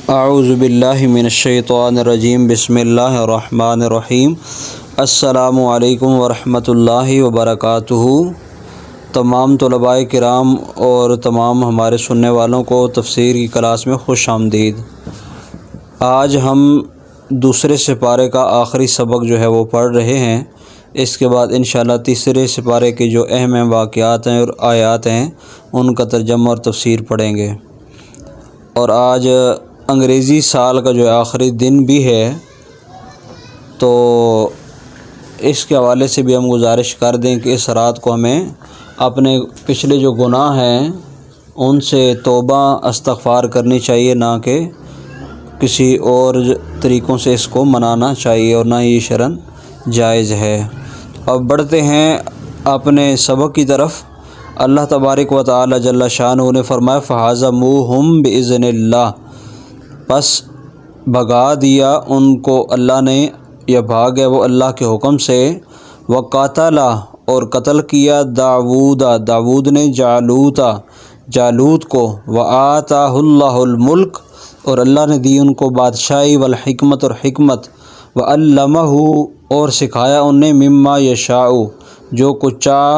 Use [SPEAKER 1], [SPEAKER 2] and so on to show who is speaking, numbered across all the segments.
[SPEAKER 1] اعوذ باللہ من الشیطان الرجیم بسم اللہ الرحمن الرحیم السلام علیکم ورحمۃ اللہ وبرکاتہ۔ تمام طلباء کرام اور تمام ہمارے سننے والوں کو تفسیر کی کلاس میں خوش آمدید۔ آج ہم دوسرے سپارے کا آخری سبق جو ہے وہ پڑھ رہے ہیں۔ اس کے بعد انشاءاللہ تیسرے سپارے کے جو اہم واقعات ہیں اور آیات ہیں ان کا ترجمہ اور تفسیر پڑھیں گے۔ اور آج انگریزی سال کا جو آخری دن بھی ہے، تو اس کے حوالے سے بھی ہم گزارش کر دیں کہ اس رات کو ہمیں اپنے پچھلے جو گناہ ہیں ان سے توبہ استغفار کرنی چاہیے، نہ کہ کسی اور طریقوں سے اس کو منانا چاہیے، اور نہ یہ شرعاً جائز ہے۔ اب بڑھتے ہیں اپنے سبق کی طرف۔ اللہ تبارک و تعالی جل شانہ نے فرمایا فَهَزَمُوهُمْ بِإِذْنِ اللَّهِ، پس بھگا دیا ان کو اللہ نے، یا بھاگے وہ اللہ کے حکم سے۔ وَقَتَلَ، اور قتل کیا داؤد نے جالوت کو۔ وَآتَاهُ اللَّهُ الْمُلْكَ، اور اللہ نے دی ان کو بادشاہی، والحکمت، اور حکمت۔ وَعَلَّمَهُ، اور سکھایا انہیں، مما یشاء، جو کچھ چاہ۔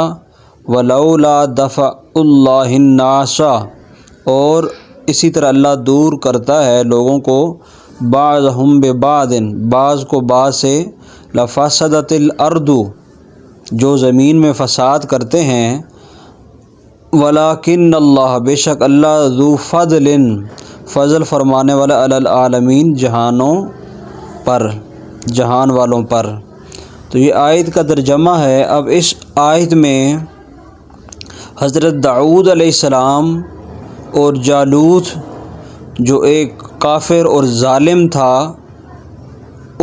[SPEAKER 1] وَلَوْلَا دَفْعُ اللَّهِ النَّاسَ، اور اسی طرح اللہ دور کرتا ہے لوگوں کو، بعضهم ببعض، بعض کو بعض سے، لفسدت الارض، جو زمین میں فساد کرتے ہیں۔ ولکن اللہ، بے شک اللہ، ذو فضل، فضل فرمانے والا، علی العالمین، جہانوں پر، جہان والوں پر۔ تو یہ آیت کا ترجمہ ہے۔ اب اس آیت میں حضرت داؤد علیہ السلام اور جالوت، جو ایک کافر اور ظالم تھا،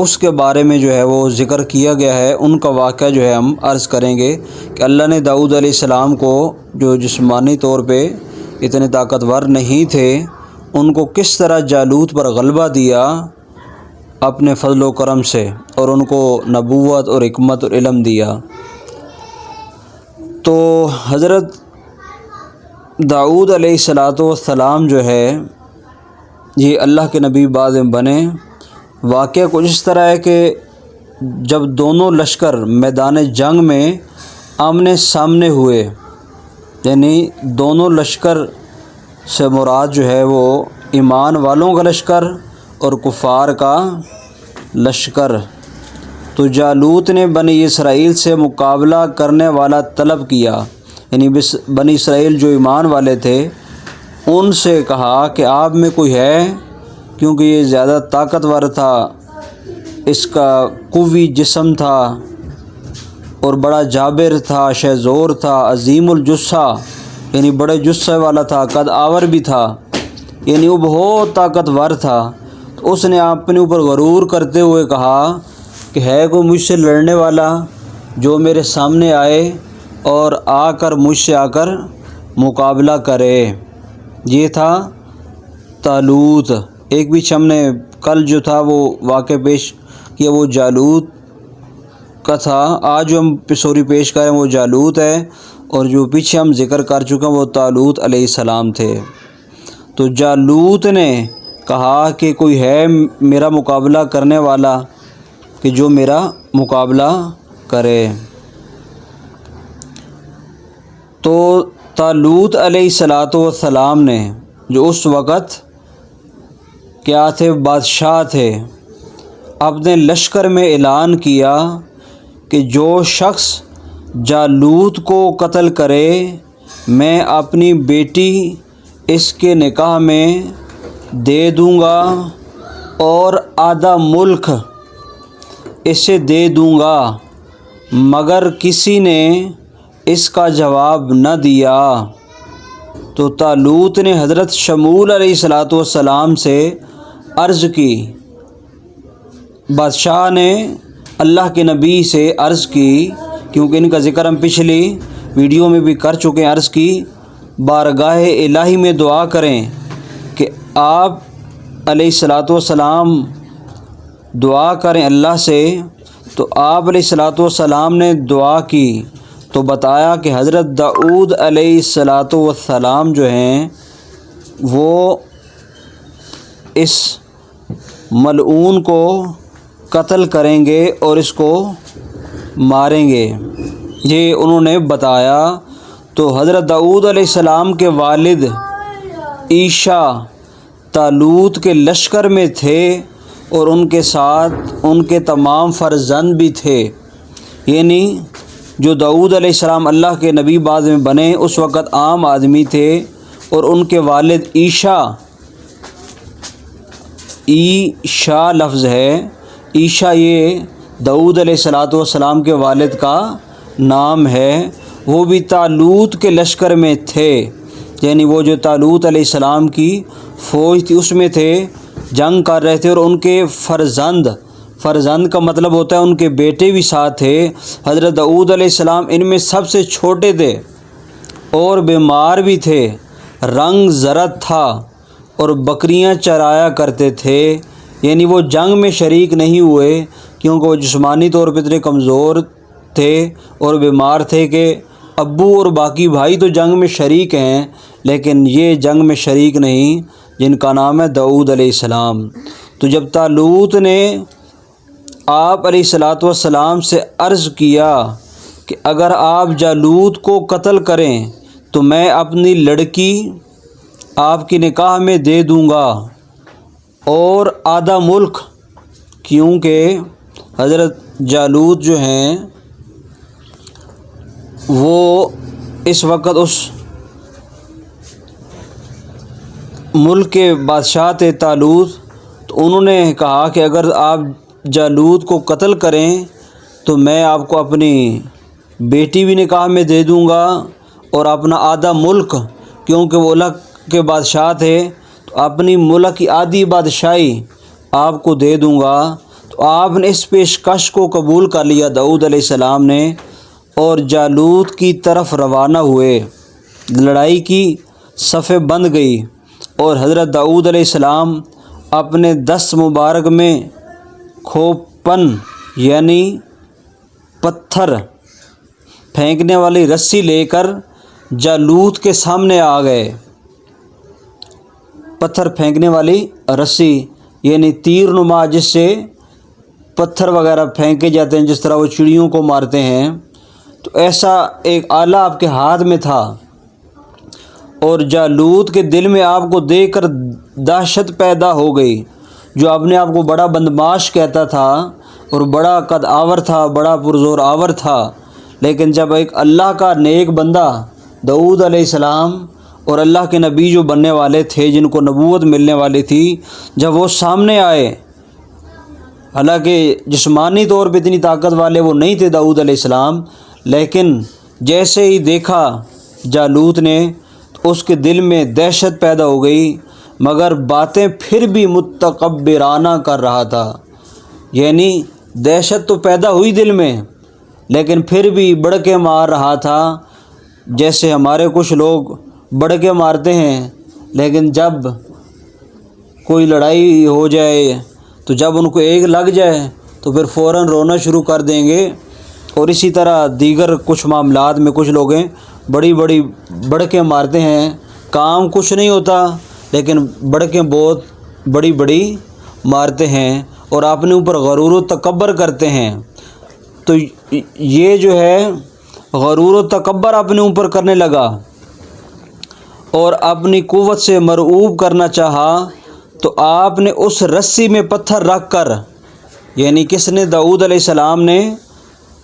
[SPEAKER 1] اس کے بارے میں جو ہے وہ ذکر کیا گیا ہے۔ ان کا واقعہ جو ہے ہم عرض کریں گے کہ اللہ نے داؤد علیہ السلام کو، جو جسمانی طور پہ اتنے طاقتور نہیں تھے، ان کو کس طرح جالوت پر غلبہ دیا اپنے فضل و کرم سے، اور ان کو نبوت اور حکمت اور علم دیا۔ تو حضرت داؤد علیہ السلام جو ہے یہ اللہ کے نبی بعد میں بنے۔ واقعہ کچھ اس طرح ہے کہ جب دونوں لشکر میدان جنگ میں آمنے سامنے ہوئے، یعنی دونوں لشکر سے مراد جو ہے وہ ایمان والوں کا لشکر اور کفار کا لشکر، تو جالوت نے بنی اسرائیل سے مقابلہ کرنے والا طلب کیا، یعنی بنی اسرائیل جو ایمان والے تھے ان سے کہا کہ آپ میں کوئی ہے، کیونکہ یہ زیادہ طاقتور تھا، اس کا قوی جسم تھا اور بڑا جابر تھا، شہزور تھا، عظیم الجثہ، یعنی بڑے جثے والا تھا، قد آور بھی تھا، یعنی وہ بہت طاقتور تھا۔ تو اس نے اپنے اوپر غرور کرتے ہوئے کہا کہ ہے کوئی مجھ سے لڑنے والا جو میرے سامنے آئے اور مجھ سے آ کر مقابلہ کرے۔ یہ تھا طالوت۔ ایک بھی ہم نے کل جو تھا وہ واقعہ پیش کیا، وہ جالوت کا تھا۔ آج جو ہم پیش کریں وہ جالوت ہے، اور جو پیچھے ہم ذکر کر چکے ہیں وہ طالوت علیہ السلام تھے۔ تو جالوت نے کہا کہ کوئی ہے میرا مقابلہ کرنے والا، کہ جو میرا مقابلہ کرے۔ تو طالوت علیہ السلام نے، جو اس وقت کیا تھے، بادشاہ تھے، اپنے لشکر میں اعلان کیا کہ جو شخص جالوت کو قتل کرے، میں اپنی بیٹی اس کے نکاح میں دے دوں گا اور آدھا ملک اسے دے دوں گا۔ مگر کسی نے اس کا جواب نہ دیا۔ تو طالوت نے حضرت شمول علیہ السلام سے عرض کی، بادشاہ نے اللہ کے نبی سے عرض کی، کیونکہ ان کا ذکر ہم پچھلی ویڈیو میں بھی کر چکے ہیں، عرض کی بارگاہ الہی میں دعا کریں کہ آپ علیہ السلام دعا کریں اللہ سے۔ تو آپ علیہ السلام نے دعا کی، تو بتایا کہ حضرت داؤد علیہ السلام جو ہیں وہ اس ملعون کو قتل کریں گے اور اس کو ماریں گے، یہ انہوں نے بتایا۔ تو حضرت داؤد علیہ السلام کے والد عیشا طالوت کے لشکر میں تھے اور ان کے ساتھ ان کے تمام فرزند بھی تھے، یعنی جو داؤد علیہ السلام اللہ کے نبی بعد میں بنے اس وقت عام آدمی تھے، اور ان کے والد عیشا لفظ ہے، عیشا یہ داؤد علیہ السلام کے والد کا نام ہے، وہ بھی طالوت کے لشکر میں تھے، یعنی وہ جو طالوت علیہ السلام کی فوج تھی اس میں تھے، جنگ کر رہے تھے، اور ان کے فرزند کا مطلب ہوتا ہے ان کے بیٹے بھی ساتھ تھے۔ حضرت داؤد علیہ السلام ان میں سب سے چھوٹے تھے اور بیمار بھی تھے، رنگ زرد تھا اور بکریاں چرایا کرتے تھے، یعنی وہ جنگ میں شریک نہیں ہوئے کیونکہ وہ جسمانی طور پہ اتنے کمزور تھے اور بیمار تھے کہ ابو اور باقی بھائی تو جنگ میں شریک ہیں لیکن یہ جنگ میں شریک نہیں، جن کا نام ہے داؤد علیہ السلام۔ تو جب طالوت نے آپ علیہ السلام سے عرض کیا کہ اگر آپ جالوت کو قتل کریں تو میں اپنی لڑکی آپ کی نکاح میں دے دوں گا اور آدھا ملک، کیونکہ حضرت جالوت جو ہیں وہ اس وقت اس ملک کے بادشاہ تھے طالوت، تو انہوں نے کہا کہ اگر آپ جالوت کو قتل کریں تو میں آپ کو اپنی بیٹی بھی نکاح میں دے دوں گا اور اپنا آدھا ملک، کیونکہ وہ ملک کے بادشاہ تھے، تو اپنی ملک کی آدھی بادشاہی آپ کو دے دوں گا۔ تو آپ نے اس پیشکش کو قبول کر لیا داؤد علیہ السلام نے، اور جالوت کی طرف روانہ ہوئے۔ لڑائی کی صفیں بند گئی اور حضرت داؤد علیہ السلام اپنے دست مبارک میں کھوپن یعنی پتھر پھینکنے والی رسی لے کر جالوت کے سامنے آ گئے۔ پتھر پھینکنے والی رسی یعنی تیر نما، جس سے پتھر وغیرہ پھینکے جاتے ہیں، جس طرح وہ چڑیوں کو مارتے ہیں، تو ایسا ایک آلہ آپ کے ہاتھ میں تھا، اور جالوت کے دل میں آپ کو دیکھ کر دہشت پیدا ہو گئی، جو اپنے آپ کو بڑا بدمعاش کہتا تھا اور بڑا قد آور تھا، بڑا پرزور آور تھا، لیکن جب ایک اللہ کا نیک بندہ داؤد علیہ السلام اور اللہ کے نبی جو بننے والے تھے، جن کو نبوت ملنے والی تھی، جب وہ سامنے آئے، حالانکہ جسمانی طور پہ اتنی طاقت والے وہ نہیں تھے داؤد علیہ السلام، لیکن جیسے ہی دیکھا جالوت نے تو اس کے دل میں دہشت پیدا ہو گئی، مگر باتیں پھر بھی متکبرانہ کر رہا تھا، یعنی دہشت تو پیدا ہوئی دل میں لیکن پھر بھی بڑھ کے مار رہا تھا، جیسے ہمارے کچھ لوگ بڑھ کے مارتے ہیں، لیکن جب کوئی لڑائی ہو جائے تو جب ان کو ایک لگ جائے تو پھر فوراً رونا شروع کر دیں گے، اور اسی طرح دیگر کچھ معاملات میں کچھ لوگ بڑی بڑھ کے مارتے ہیں، کام کچھ نہیں ہوتا لیکن بڑھ کے بہت بڑی مارتے ہیں اور اپنے اوپر غرور و تکبر کرتے ہیں۔ تو یہ جو ہے غرور و تکبر اپنے اوپر کرنے لگا اور اپنی قوت سے مرعوب کرنا چاہا، تو آپ نے اس رسی میں پتھر رکھ کر، یعنی کس نے؟ داؤد علیہ السلام نے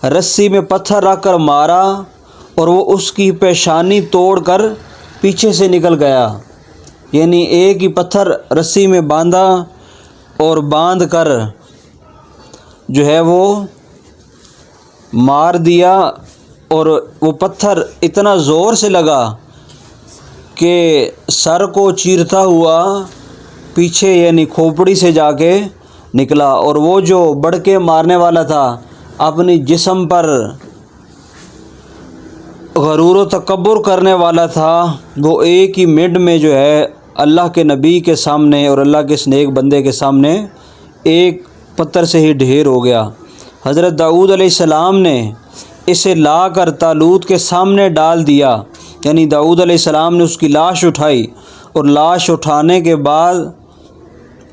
[SPEAKER 1] رسی میں پتھر رکھ کر مارا، اور وہ اس کی پیشانی توڑ کر پیچھے سے نکل گیا، یعنی ایک ہی پتھر رسی میں باندھا اور باندھ کر جو ہے وہ مار دیا، اور وہ پتھر اتنا زور سے لگا کہ سر کو چیرتا ہوا پیچھے یعنی کھوپڑی سے جا کے نکلا، اور وہ جو بڑھ کے مارنے والا تھا اپنی جسم پر غرور و تکبر کرنے والا تھا، وہ ایک ہی منٹ میں جو ہے اللہ کے نبی کے سامنے اور اللہ کے اس نیک بندے کے سامنے ایک پتھر سے ہی ڈھیر ہو گیا۔ حضرت داؤد علیہ السلام نے اسے لا کر طالوت کے سامنے ڈال دیا، یعنی داؤد علیہ السلام نے اس کی لاش اٹھائی، اور لاش اٹھانے کے بعد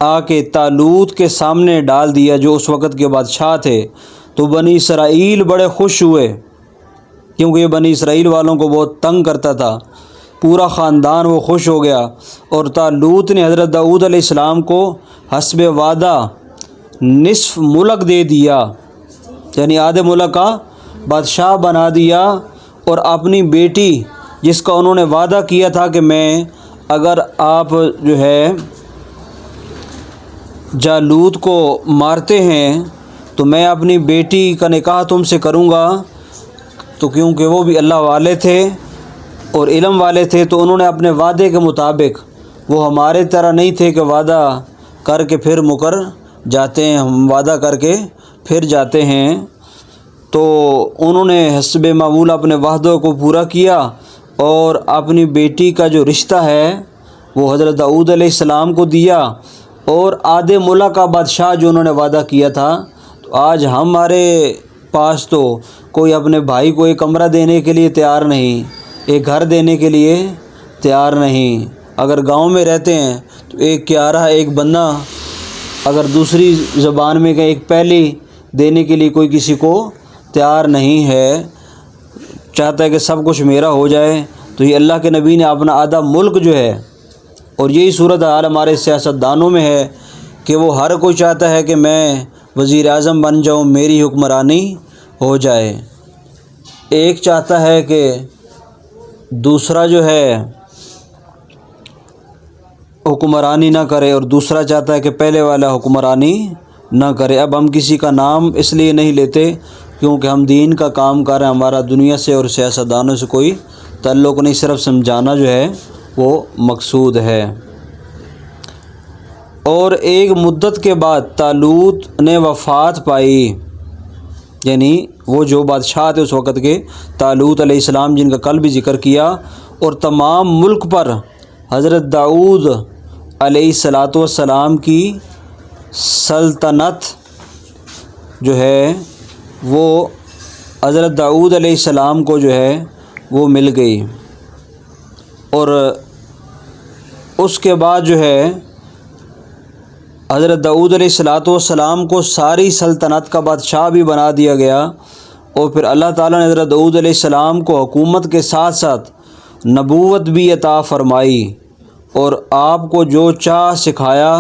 [SPEAKER 1] آ کے طالوت کے سامنے ڈال دیا جو اس وقت کے بادشاہ تھے، تو بنی اسرائیل بڑے خوش ہوئے، کیونکہ یہ بنی اسرائیل والوں کو بہت تنگ کرتا تھا۔ پورا خاندان وہ خوش ہو گیا، اور طالوت نے حضرت داؤد علیہ السلام کو حسب وعدہ نصف ملک دے دیا، یعنی آدھے ملک کا بادشاہ بنا دیا، اور اپنی بیٹی جس کا انہوں نے وعدہ کیا تھا کہ میں اگر آپ جو ہے جالوت کو مارتے ہیں تو میں اپنی بیٹی کا نکاح تم سے کروں گا، تو کیونکہ وہ بھی اللہ والے تھے اور علم والے تھے، تو انہوں نے اپنے وعدے کے مطابق، وہ ہمارے طرح نہیں تھے کہ وعدہ کر کے پھر مکر جاتے ہیں، ہم وعدہ کر کے پھر جاتے ہیں، تو انہوں نے حسب معمول اپنے وعدوں کو پورا کیا، اور اپنی بیٹی کا جو رشتہ ہے وہ حضرت داؤد علیہ السلام کو دیا، اور آدھے ملک کا بادشاہ جو انہوں نے وعدہ کیا تھا۔ تو آج ہمارے پاس تو کوئی اپنے بھائی کو ایک کمرہ دینے کے لیے تیار نہیں، ایک گھر دینے کے لیے تیار نہیں۔ اگر گاؤں میں رہتے ہیں تو ایک کیارہ ایک بندہ، اگر دوسری زبان میں کہیں ایک پہلی دینے کے لیے کوئی کسی کو تیار نہیں ہے، چاہتا ہے کہ سب کچھ میرا ہو جائے۔ تو یہ اللہ کے نبی نے اپنا آدھا ملک جو ہے، اور یہی صورت حال ہمارے سیاستدانوں میں ہے کہ وہ ہر کوئی چاہتا ہے کہ میں وزیر اعظم بن جاؤں، میری حکمرانی ہو جائے۔ ایک چاہتا ہے کہ دوسرا جو ہے حکمرانی نہ کرے، اور دوسرا چاہتا ہے کہ پہلے والا حکمرانی نہ کرے۔ اب ہم کسی کا نام اس لیے نہیں لیتے کیونکہ ہم دین کا کام کر رہے ہیں، ہمارا دنیا سے اور سیاستدانوں سے کوئی تعلق نہیں، صرف سمجھانا جو ہے وہ مقصود ہے۔ اور ایک مدت کے بعد طالوت نے وفات پائی، یعنی وہ جو بادشاہ تھے اس وقت کے طالوت علیہ السلام، جن کا کل بھی ذکر کیا، اور تمام ملک پر حضرت داؤد علیہ السلام کی سلطنت جو ہے وہ حضرت داؤد علیہ السلام کو جو ہے وہ مل گئی، اور اس کے بعد جو ہے حضرت داؤد علیہ السلام کو ساری سلطنت کا بادشاہ بھی بنا دیا گیا، اور پھر اللہ تعالیٰ نے حضرت داؤد علیہ السلام کو حکومت کے ساتھ ساتھ نبوت بھی عطا فرمائی، اور آپ کو جو چاہ سکھایا،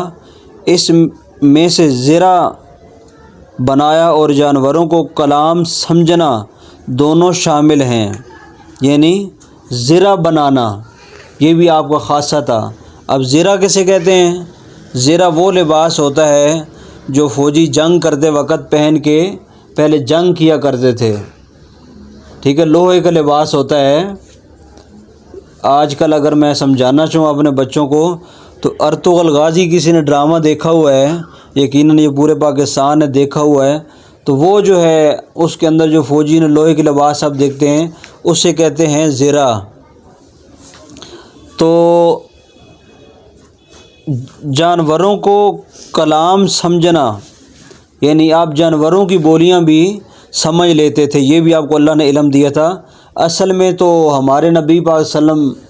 [SPEAKER 1] اس میں سے ذرا بنایا اور جانوروں کو کلام سمجھنا دونوں شامل ہیں، یعنی ذرا بنانا یہ بھی آپ کا خاصہ تھا۔ اب ذرا کسے کہتے ہیں؟ ذرا وہ لباس ہوتا ہے جو فوجی جنگ کرتے وقت پہن کے پہلے جنگ کیا کرتے تھے، ٹھیک ہے، لوہے کا لباس ہوتا ہے۔ آج کل اگر میں سمجھانا چاہوں اپنے بچوں کو تو ارطغرل غازی کسی نے ڈرامہ دیکھا ہوا ہے، یقیناً یہ پورے پاکستان نے دیکھا ہوا ہے، تو وہ جو ہے اس کے اندر جو فوجی نے لوہے کے لباس آپ دیکھتے ہیں اسے کہتے ہیں ذرا۔ تو جانوروں کو کلام سمجھنا، یعنی آپ جانوروں کی بولیاں بھی سمجھ لیتے تھے، یہ بھی آپ کو اللہ نے علم دیا تھا۔ اصل میں تو ہمارے نبی پاک صلی اللہ علیہ وسلم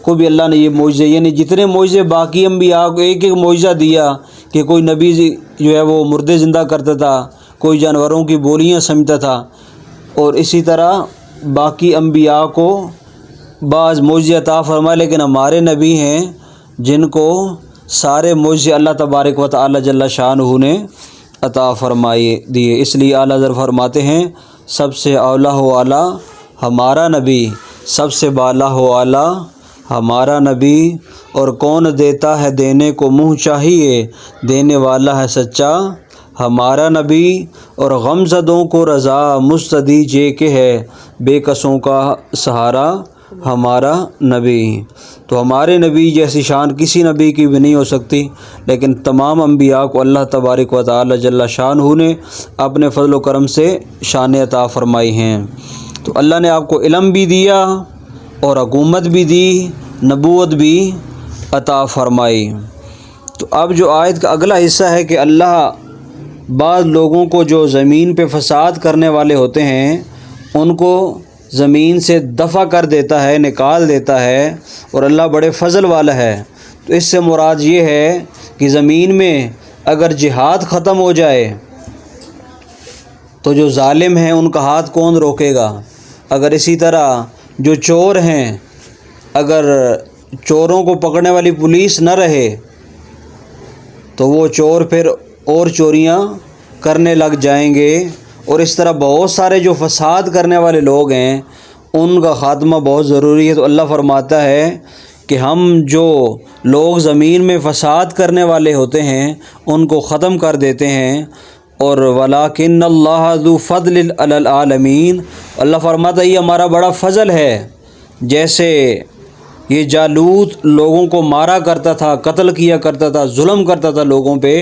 [SPEAKER 1] کو بھی اللہ نے یہ معجزے، یعنی جتنے معجزے باقی انبیاء کو ایک ایک معجزہ دیا کہ کوئی نبی جو ہے وہ مردے زندہ کرتا تھا، کوئی جانوروں کی بولیاں سمجھتا تھا، اور اسی طرح باقی انبیاء کو بعض معجزے عطا فرمائے، لیکن ہمارے نبی ہیں جن کو سارے معجزے اللہ تبارک و تعالی جل شانہ نے عطا فرمائے دیے۔ اس لیے اعلیٰ حضرت فرماتے ہیں سب سے اولیٰ و اعلیٰ ہمارا نبی، سب سے بالا و اعلیٰ ہمارا نبی، اور کون دیتا ہے دینے کو منہ چاہیے، دینے والا ہے سچا ہمارا نبی، اور غم زدوں کو رضا مستدی جے کے ہے، بے کسوں کا سہارا ہمارا نبی۔ تو ہمارے نبی جیسی شان کسی نبی کی بھی نہیں ہو سکتی، لیکن تمام انبیاء کو اللہ تبارک و تعالی جل شانہ نے اپنے فضل و کرم سے شان عطا فرمائی ہیں۔ تو اللہ نے آپ کو علم بھی دیا اور حکومت بھی دی، نبوت بھی عطا فرمائی۔ تو اب جو آیت کا اگلا حصہ ہے کہ اللہ بعض لوگوں کو جو زمین پہ فساد کرنے والے ہوتے ہیں ان کو زمین سے دفع کر دیتا ہے، نکال دیتا ہے، اور اللہ بڑے فضل والا ہے۔ تو اس سے مراد یہ ہے کہ زمین میں اگر جہاد ختم ہو جائے تو جو ظالم ہیں ان کا ہاتھ کون روکے گا؟ اگر اسی طرح جو چور ہیں، اگر چوروں کو پکڑنے والی پولیس نہ رہے تو وہ چور پھر اور چوریاں کرنے لگ جائیں گے، اور اس طرح بہت سارے جو فساد کرنے والے لوگ ہیں ان کا خاتمہ بہت ضروری ہے۔ تو اللہ فرماتا ہے کہ ہم جو لوگ زمین میں فساد کرنے والے ہوتے ہیں ان کو ختم کر دیتے ہیں، اور وَلَٰكِنَّ اللَّهَ ذُو فَضْلٍ عَلَى الْعَالَمِينَ، اللہ فرماتا ہے یہ ہمارا بڑا فضل ہے۔ جیسے یہ جالوت لوگوں کو مارا کرتا تھا، قتل کیا کرتا تھا، ظلم کرتا تھا لوگوں پہ،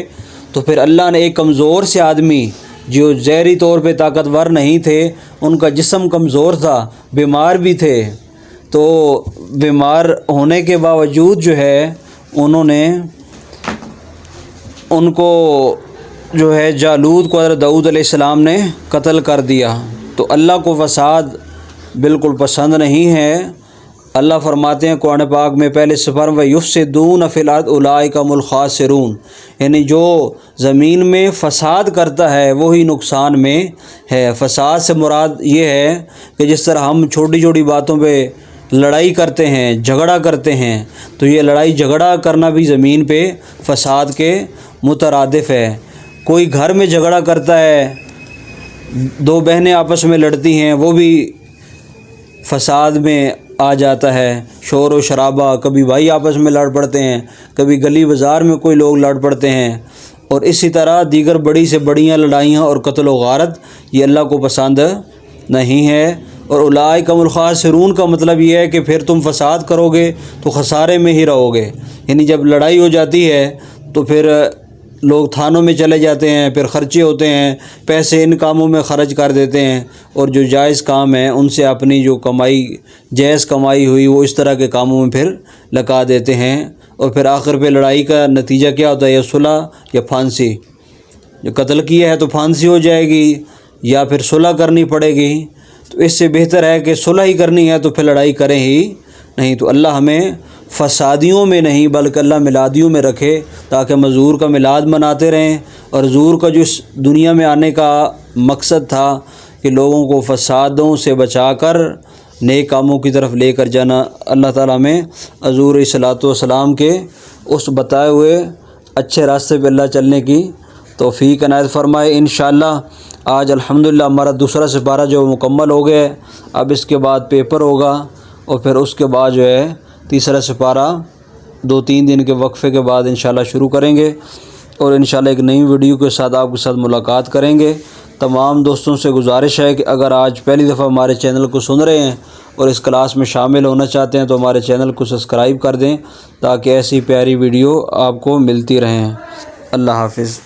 [SPEAKER 1] تو پھر اللہ نے ایک کمزور سے آدمی جو ظاہری طور پہ طاقتور نہیں تھے، ان کا جسم کمزور تھا، بیمار بھی تھے، تو بیمار ہونے کے باوجود جو ہے انہوں نے ان کو جو ہے جالوت کو حضرت داؤد علیہ السلام نے قتل کر دیا۔ تو اللہ کو فساد بالکل پسند نہیں ہے۔ اللہ فرماتے ہیں قرآن پاک میں پہلے سفر وَيُفْسِدُونَ فِي الْأَرْضِ أُولَٰئِكَ هُمُ الْخَاسِرُونَ، یعنی جو زمین میں فساد کرتا ہے وہی نقصان میں ہے۔ فساد سے مراد یہ ہے کہ جس طرح ہم چھوٹی چھوٹی باتوں پہ لڑائی کرتے ہیں، جھگڑا کرتے ہیں، تو یہ لڑائی جھگڑا کرنا بھی زمین پہ فساد کے مترادف ہے۔ کوئی گھر میں جھگڑا کرتا ہے، دو بہنیں آپس میں لڑتی ہیں، وہ بھی فساد میں آ جاتا ہے۔ شور و شرابہ، کبھی بھائی آپس میں لڑ پڑتے ہیں، کبھی گلی بازار میں کوئی لوگ لڑ پڑتے ہیں، اور اسی طرح دیگر بڑی سے بڑیاں لڑائیاں اور قتل و غارت یہ اللہ کو پسند نہیں ہے۔ اور اولئک هم الخاسرون کا مطلب یہ ہے کہ پھر تم فساد کرو گے تو خسارے میں ہی رہو گے، یعنی جب لڑائی ہو جاتی ہے تو پھر لوگ تھانوں میں چلے جاتے ہیں، پھر خرچے ہوتے ہیں، پیسے ان کاموں میں خرچ کر دیتے ہیں، اور جو جائز کام ہیں ان سے اپنی جو کمائی جائز کمائی ہوئی وہ اس طرح کے کاموں میں پھر لگا دیتے ہیں، اور پھر آخر پہ لڑائی کا نتیجہ کیا ہوتا ہے؟ یا صلح یا پھانسی۔ جو قتل کیا ہے تو پھانسی ہو جائے گی یا پھر صلح کرنی پڑے گی، تو اس سے بہتر ہے کہ صلح ہی کرنی ہے تو پھر لڑائی کریں ہی نہیں۔ تو اللہ ہمیں فسادیوں میں نہیں بلکہ اللہ میلادیوں میں رکھے، تاکہ ہم حضور کا میلاد مناتے رہیں، اور حضور کا جو اس دنیا میں آنے کا مقصد تھا کہ لوگوں کو فسادوں سے بچا کر نیک کاموں کی طرف لے کر جانا، اللہ تعالیٰ میں حضور علیہ الصلوۃ والسلام کے اس بتائے ہوئے اچھے راستے پہ اللہ چلنے کی توفیق عنایت فرمائے۔ انشاءاللہ آج الحمدللہ ہمارا دوسرا سپارہ جو مکمل ہو گیا ہے، اب اس کے بعد پیپر ہوگا، اور پھر اس کے بعد جو ہے تیسرا سپارہ 2-3 دن کے وقفے کے بعد انشاءاللہ شروع کریں گے، اور انشاءاللہ ایک نئی ویڈیو کے ساتھ آپ کے ساتھ ملاقات کریں گے۔ تمام دوستوں سے گزارش ہے کہ اگر آج پہلی دفعہ ہمارے چینل کو سن رہے ہیں اور اس کلاس میں شامل ہونا چاہتے ہیں تو ہمارے چینل کو سبسکرائب کر دیں، تاکہ ایسی پیاری ویڈیو آپ کو ملتی رہیں۔ اللہ حافظ۔